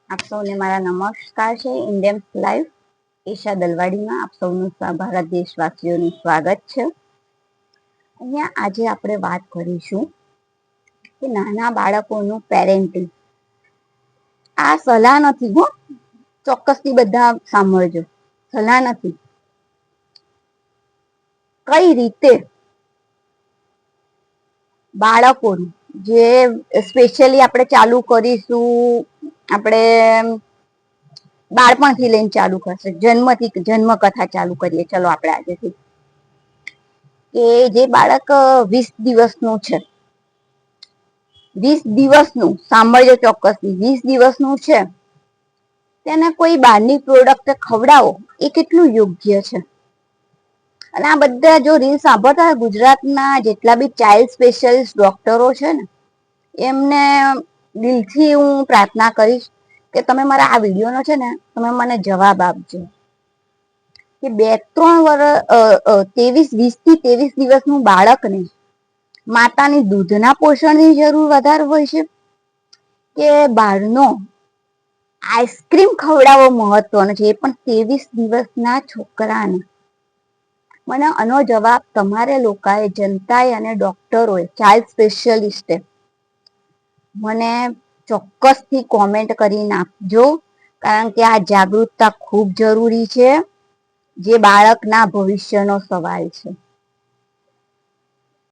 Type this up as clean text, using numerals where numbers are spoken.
આપ સૌને મારા નમસ્કાર છે. ઇન્ડિયન લાઈફ ઈશા દલવાડીમાં આપ સૌનું ભારત દેશવાસીઓનું સ્વાગત છે. અહીંયા આજે આપણે વાત કરીશું કે નાના બાળકોનું પેરેન્ટિંગ. આ સલાહ નથી હો, ચોક્કસથી બધા સાંભળજો. સલાહ નથી. કઈ રીતે બાળકોનું જે સ્પેશિયલી આપણે ચાલુ કરીશું, આપણે બાળપણથી લઈને ચાલુ કરશે, જન્મ કથા ચાલુ કરીએ. ચલો આપણે આજેથી કે જે બાળક 20 દિવસનું છે, 20 દિવસનું સાંભળજો ચોક્કસથી, 20 દિવસનું છે, તેને કોઈ બહારની પ્રોડક્ટ ખવડાવો એ કેટલું યોગ્ય છે? અને આ બધા જો રીલ સાંભળતા હોય, ગુજરાતના જેટલા બી ચાઇલ્ડ સ્પેશિયાલિસ્ટ ડોક્ટરો છે ને, એમને દિલથી હું પ્રાર્થના કરીશ કે તમે મારા આ વિડીયોનો છે ને, તમે મને જવાબ આપજો કે 20 થી 23 દિવસનું બાળકને માતાની દૂધના પોષણની જરૂર વધારે હોય છે કે બહારનો આઈસ્ક્રીમ ખવડાવવો મહત્વનો છે, એ પણ 23 દિવસના છોકરાને? મને આનો જવાબ તમારે લોકોએ, જનતાએ અને ડોક્ટરોએ, ચાઇલ્ડ સ્પેશિયલિસ્ટે મને ચોક્કસથી કોમેન્ટ કરીને આપજો, કારણ કે આ જાગૃતતા ખૂબ જરૂરી છે. જે બાળકના ભવિષ્યનો સવાલ છે.